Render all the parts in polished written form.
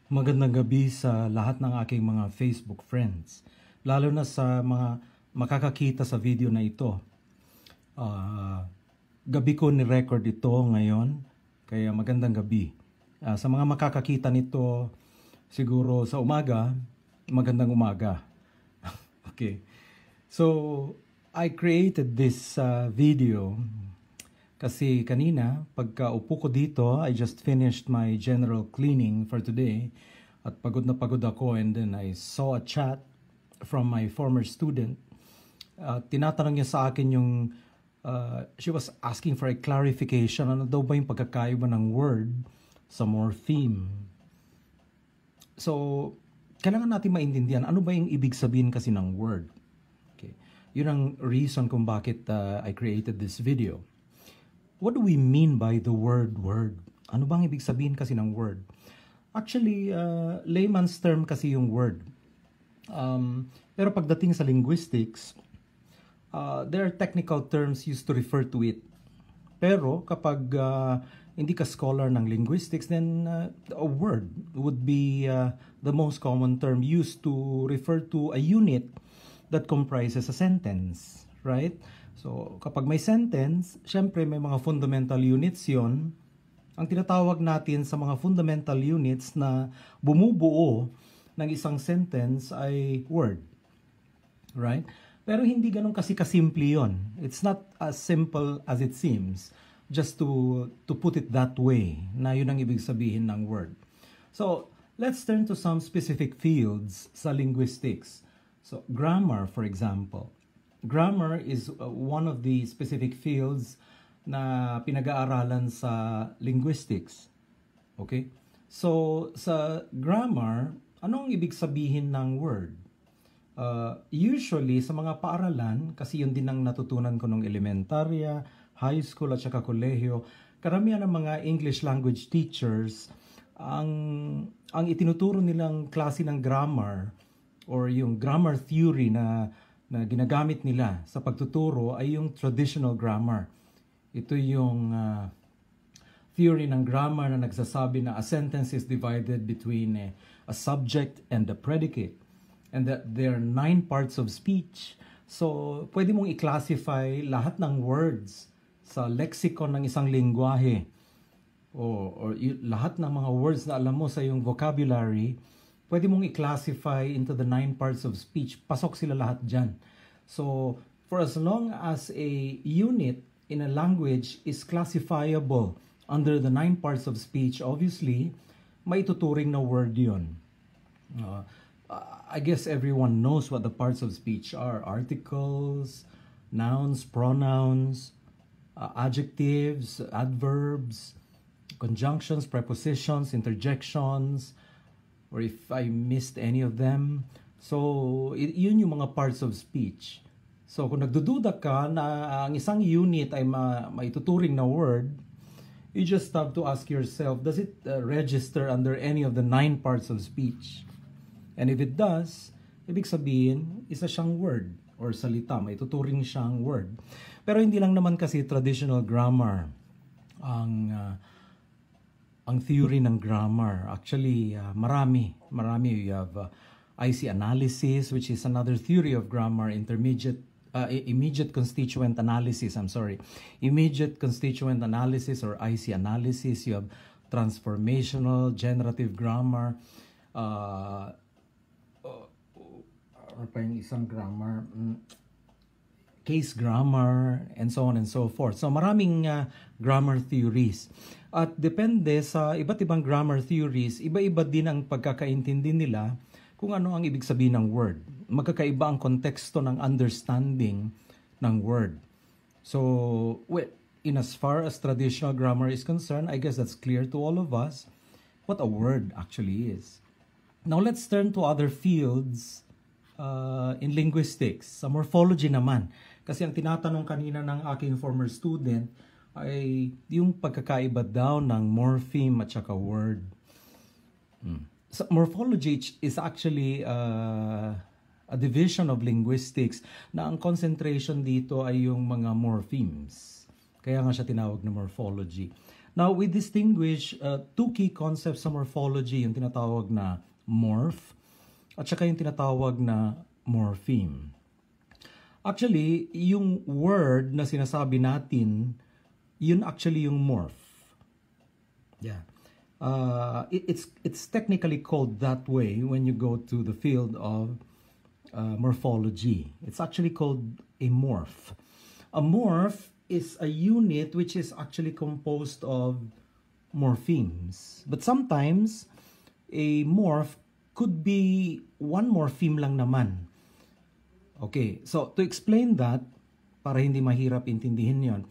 Magandang gabi sa lahat ng aking mga Facebook friends, lalo na sa mga makakakita sa video na ito. Gabi ko ni-record ito ngayon, kaya magandang gabi. Sa mga makakakita nito siguro sa umaga, magandang umaga. Okay. So, I created this video kasi kanina, pagka upo ko dito, I just finished my general cleaning for today. At pagod na pagod ako, and then I saw a chat from my former student. Tinatanong niya sa akin yung, she was asking for a clarification. Ano daw ba yung pagkakaiba ng word sa morpheme? So, kailangan natin maintindihan, ano ba yung ibig sabihin kasi ng word? Okay. Yun ang reason kung bakit I created this video. What do we mean by the word word? Ano bang ibig sabihin kasi ng word? Actually, layman's term kasi yung word. Pero pagdating sa linguistics, there are technical terms used to refer to it. Pero kapag hindi ka scholar ng linguistics, then a word would be the most common term used to refer to a unit that comprises a sentence, right? So, kapag may sentence, syempre may mga fundamental units yon. Ang tinatawag natin sa mga fundamental units na bumubuo ng isang sentence ay word. Right? Pero hindi ganun kasi kasimple yon. It's not as simple as it seems. Just to put it that way, na yun ang ibig sabihin ng word. So, let's turn to some specific fields sa linguistics. So, grammar, for example. Grammar is one of the specific fields na pinag-aaralan sa linguistics. Okay? So, sa grammar, anong ibig sabihin ng word? Usually, sa mga paaralan, kasi yun din ang natutunan ko nung elementarya, high school at saka kolehiyo, karamihan ng mga English language teachers, ang itinuturo nilang klase ng grammar or yung grammar theory na ginagamit nila sa pagtuturo ay yung traditional grammar. Ito yung theory ng grammar na nagsasabi na a sentence is divided between a subject and a predicate, and that there are 9 parts of speech. So, pwede mong i-classify lahat ng words sa lexicon ng isang lingwahe or lahat ng mga words na alam mo sa iyong vocabulary, pwede mong i-classify into the 9 parts of speech. Pasok sila lahat dyan. So, for as long as a unit in a language is classifiable under the 9 parts of speech, obviously, may tuturing na word yun. I guess everyone knows what the parts of speech are. Articles, nouns, pronouns, adjectives, adverbs, conjunctions, prepositions, interjections, or if I missed any of them. So, yun yung mga parts of speech. So, kung nagdududa ka na ang isang unit ay maituturing na word, you just have to ask yourself, does it register under any of the 9 parts of speech? And if it does, ibig sabihin, isa siyang word or salita, maituturing siyang word. Pero hindi lang naman kasi traditional grammar ang theory ng grammar. Actually, marami. You have IC analysis, which is another theory of grammar, immediate constituent analysis, immediate constituent analysis or IC analysis. You have transformational, generative grammar, ano pa yung isang grammar, case grammar, and so on and so forth. So maraming grammar theories. At depende sa iba't ibang grammar theories, iba-iba din ang pagkakaintindi nila kung ano ang ibig sabihin ng word. Magkakaiba ang konteksto ng understanding ng word. So, in as far as traditional grammar is concerned, I guess that's clear to all of us what a word actually is. Now, let's turn to other fields in linguistics. Sa morphology naman. Kasi ang tinatanong kanina ng aking former student ay yung pagkakaiba daw ng morpheme at saka word. So, morphology is actually a division of linguistics na ang concentration dito ay yung mga morphemes. Kaya nga siya tinawag na morphology. Now, we distinguish two key concepts sa morphology, yung tinatawag na morph at saka yung tinatawag na morpheme. Actually, yung word na sinasabi natin, yun actually yung morph. Yeah. It's technically called that way when you go to the field of morphology. It's actually called a morph. A morph is a unit which is actually composed of morphemes. But sometimes, a morph could be one morpheme lang naman. Okay, so to explain that, para hindi mahirap intindihin yon,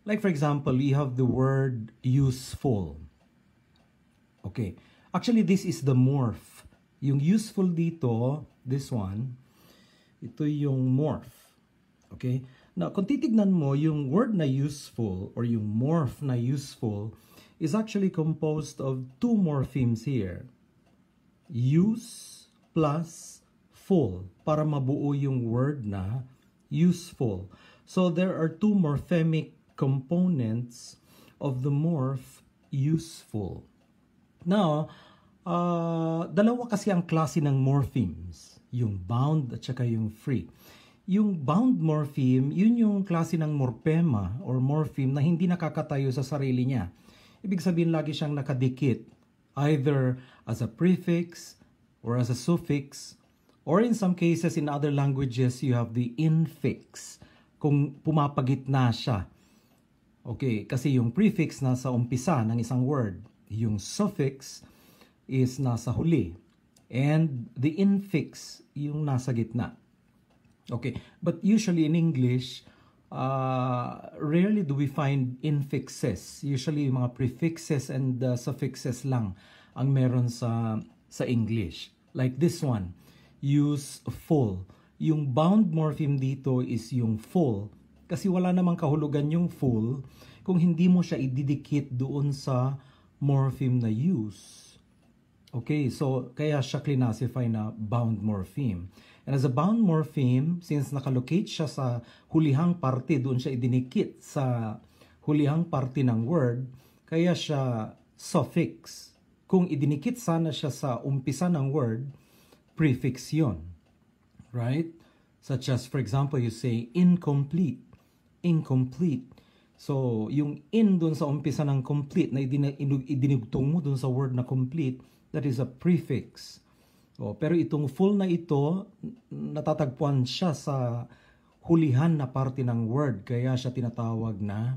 like for example, you have the word useful. Okay, actually this is the morph. Yung useful dito, this one, ito yung morph. Okay, now kung titignan mo, yung word na useful or yung morph na useful is actually composed of two morphemes here. Use plus full para mabuo yung word na useful. So there are two morphemic components of the morph useful. Now, dalawa kasi ang klase ng morphemes, yung bound at saka yung free. Yung bound morpheme, yun yung klase ng morphema or morpheme na hindi nakakatayo sa sarili niya. Ibig sabihin lagi siyang nakadikit, either as a prefix or as a suffix, or in some cases in other languages you have the infix, kung pumapagitna siya. Okay, kasi yung prefix nasa umpisa ng isang word, yung suffix is nasa huli, and the infix yung nasa gitna. Okay, but usually in English, rarely do we find infixes. Usually mga prefixes and suffixes lang ang meron sa English. Like this one, useful. Yung bound morpheme dito is yung full. Kasi wala namang kahulugan yung full kung hindi mo siya ididikit doon sa morpheme na use. Okay, so kaya siya classify na bound morpheme. And as a bound morpheme, since nakalocate siya sa hulihang parte, doon siya idinikit sa hulihang parte ng word, kaya siya suffix. Kung idinikit sana siya sa umpisa ng word, prefix yun. Right? Such as, for example, you say incomplete. Incomplete. So, yung in doon sa umpisa ng complete na idinugtong mo doon sa word na complete, that is a prefix. Pero itong full na ito, natatagpuan siya sa hulihan na parte ng word, kaya siya tinatawag na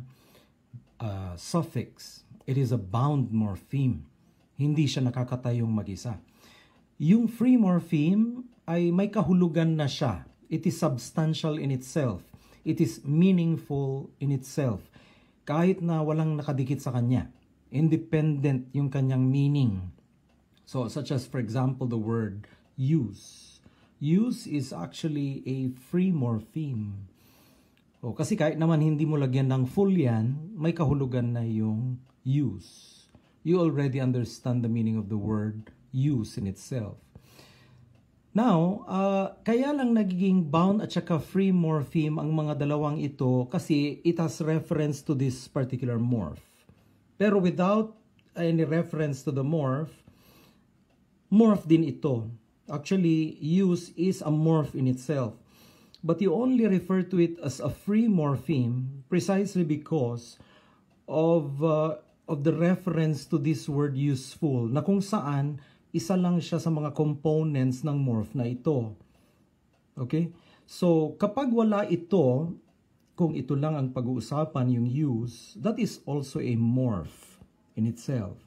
suffix. It is a bound morpheme. Hindi siya nakakatayong mag-isa. Yung free morpheme ay may kahulugan na siya. It is substantial in itself. It is meaningful in itself. Kahit na walang nakadikit sa kanya. Independent yung kanyang meaning. So, such as, for example, the word use. Use is actually a free morpheme. Kasi kahit naman hindi mo lagyan ng full yan, may kahulugan na yung use. You already understand the meaning of the word use in itself. Now, kaya lang nagiging bound at saka free morpheme ang mga dalawang ito kasi it has reference to this particular morph. Pero without any reference to the morph din ito. Actually, use is a morph in itself. But you only refer to it as a free morpheme precisely because of the reference to this word useful, na kung saan isa lang siya sa mga components ng morph na ito. Okay? So, kapag wala ito, kung ito lang ang pag-uusapan, yung use, that is also a morph in itself.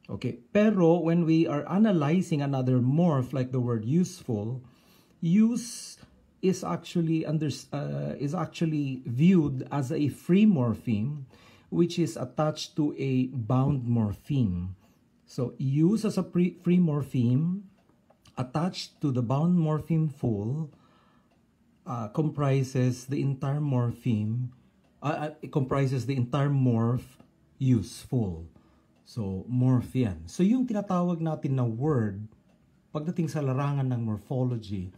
Okay, pero when we are analyzing another morph like the word useful, use is actually viewed as a free morpheme which is attached to a bound morpheme. So use as a free morpheme attached to the bound morpheme full comprises the entire morpheme, comprises the entire morph useful. So, morph yan. So, yung tinatawag natin na word, pagdating sa larangan ng morphology,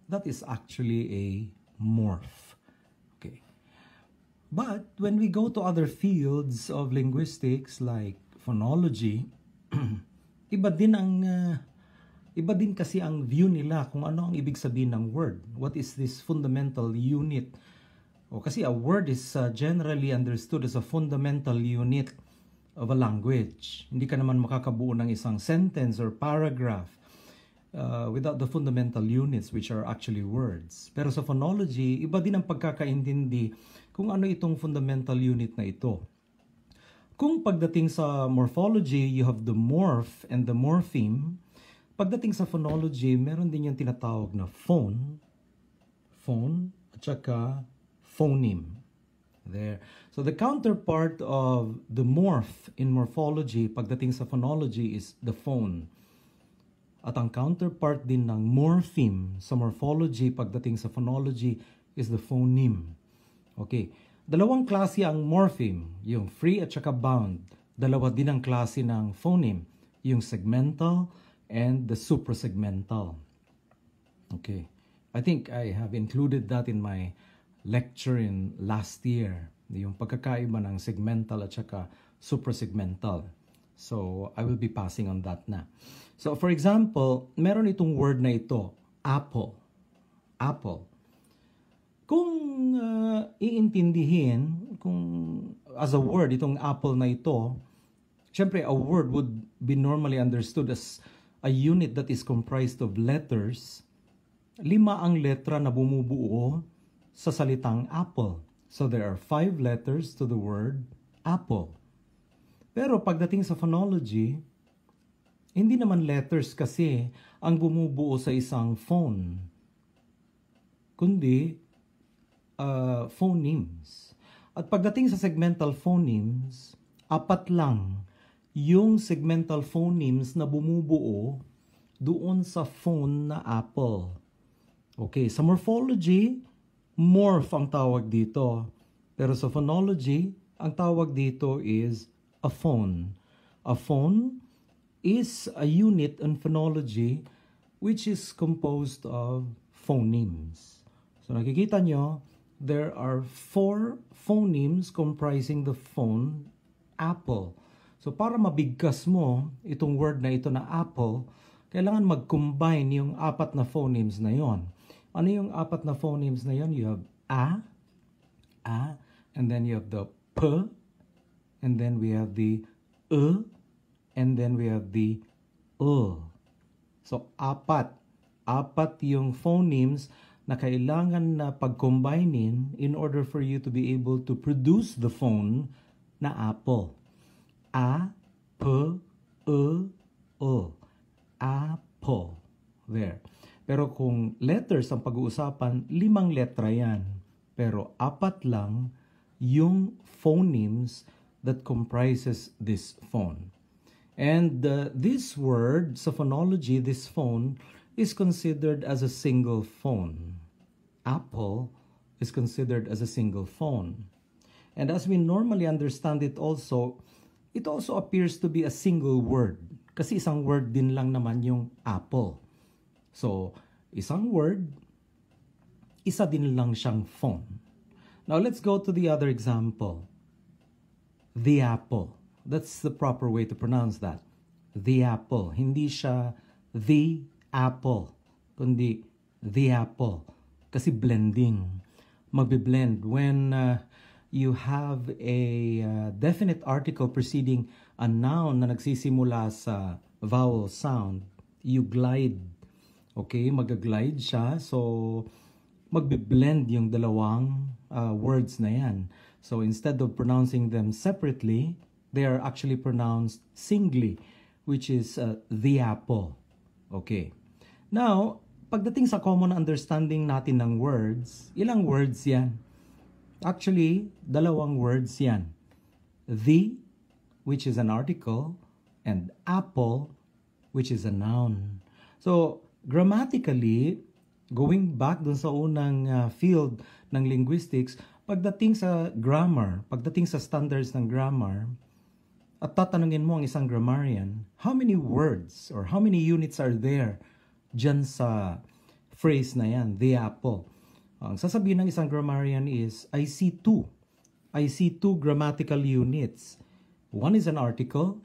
that is actually a morph. Okay. But when we go to other fields of linguistics like phonology, iba din kasi ang view nila kung ano ang ibig sabihin ng word. What is this fundamental unit? Kasi a word is generally understood as a fundamental unit of a language. Hindi ka naman makakabuo ng isang sentence or paragraph without the fundamental units, which are actually words. Pero sa phonology, iba din ang pagkakaintindi kung ano itong fundamental unit na ito. Kung pagdating sa morphology, you have the morph and the morpheme. Pagdating sa phonology, meron din yung tinatawag na phone, at saka phoneme. There. So the counterpart of the morph in morphology, pagdating sa phonology, is the phone. At ang counterpart din ng morpheme sa morphology, pagdating sa phonology, is the phoneme. Okay. Dalawang klase ang morpheme, yung free at saka bound. Dalawa din ang klase ng phoneme, yung segmental and the suprasegmental. Okay. I think I have included that in my lecture in last year, yung pagkakaiba ng segmental at saka suprasegmental. So, I will be passing on that na. So, for example, meron itong word na ito, apple. Apple. Kung iintindihin, kung as a word, itong apple na ito, syempre, a word would be normally understood as a unit that is comprised of letters. 5 ang letra na bumubuo sa salitang apple. So, there are 5 letters to the word apple. Pero pagdating sa phonology, hindi naman letters kasi ang bumubuo sa isang phone, kundi phonemes. At pagdating sa segmental phonemes, 4 lang yung segmental phonemes na bumubuo doon sa phone na apple. Okay, sa morphology, morph ang tawag dito. Pero sa phonology, ang tawag dito is a phone. A phone is a unit in phonology which is composed of phonemes. So nakikita nyo, there are 4 phonemes comprising the phone apple. So para mabigkas mo itong word na ito na apple, kailangan mag-combine yung 4 na phonemes na yon. Ano yung 4 na phonemes na yon? You have a, and then you have the p, and then we have the and then we have the So 4 yung phonemes na kailangan na pag-combinein in order for you to be able to produce the phone na apple. A, P, Apple. There. Pero kung letters ang pag-uusapan, 5 letra yan. Pero 4 lang yung phonemes that comprises this phone. And this word, sa phonology, this phone, is considered as a single phone. Apple is considered as a single phone. And as we normally understand it also appears to be a single word. Kasi isang word din lang naman yung apple. So, isang word, isa din lang siyang phone. Now, let's go to the other example. The apple. That's the proper way to pronounce that. The apple. Hindi siya the apple, kundi the apple. Kasi blending. Magbe-blend. When you have a definite article preceding a noun na nagsisimula sa vowel sound, you glide. Okay? Mag-glide siya. So, magbe-blend yung dalawang words na yan. So, instead of pronouncing them separately, they are actually pronounced singly, which is the apple. Okay. Now, pagdating sa common understanding natin ng words, ilang words yan? Actually, 2 words yan. The, which is an article, and apple, which is a noun. So, grammatically, going back dun sa unang field ng linguistics, pagdating sa grammar, pagdating sa standards ng grammar, at tatanungin mo ang isang grammarian, how many words or how many units are there dyan sa phrase na yan, the apple? Ang sasabihin ng isang grammarian is, I see 2. I see two grammatical units. One is an article,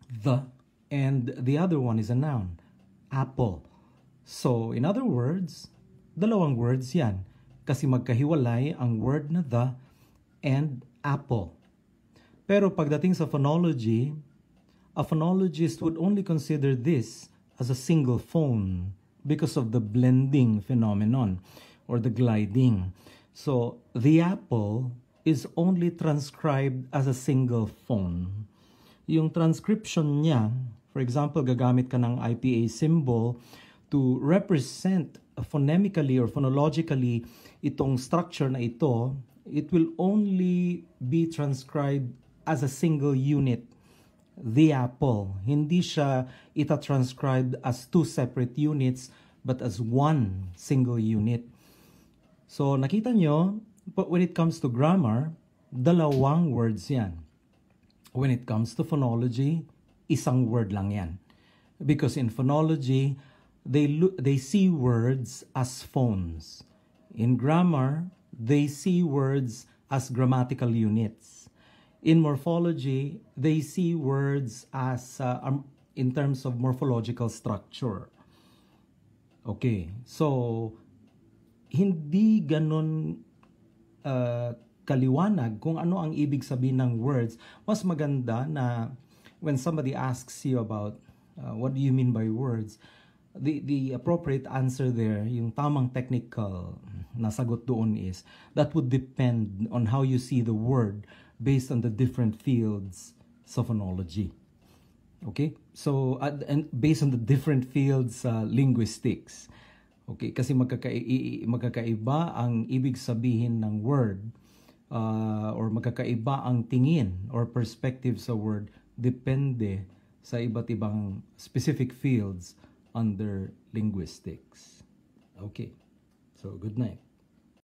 the, and the other one is a noun, apple. So, in other words, dalawang words yan. Kasi magkahiwalay ang word na the and apple. Pero pagdating sa phonology, a phonologist would only consider this as a single phone because of the blending phenomenon or the gliding. So, the apple is only transcribed as a single phone. Yung transcription niya, for example, gagamit ka ng IPA symbol to represent phonemically or phonologically itong structure na ito, it will only be transcribed as a single unit, the apple. Hindi siya ita-transcribed as two separate units but as one single unit. So nakita nyo, but when it comes to grammar, dalawang words yan. When it comes to phonology, isang word lang yan. Because in phonology, they see words as phones. In grammar, they see words as grammatical units. In morphology, they see words as in terms of morphological structure. Okay, so hindi ganon kaliwanag kung ano ang ibig sabihin ng words. Mas maganda na when somebody asks you about what do you mean by words, the appropriate answer there, yung tamang technical na sagot doon is, that would depend on how you see the word based on the different fields sa phonology. Okay? So, and based on the different fields linguistics. Okay, kasi magkakaiba ang ibig sabihin ng word or magkakaiba ang tingin or perspective sa word depende sa iba't ibang specific fields under linguistics. Okay, so good night.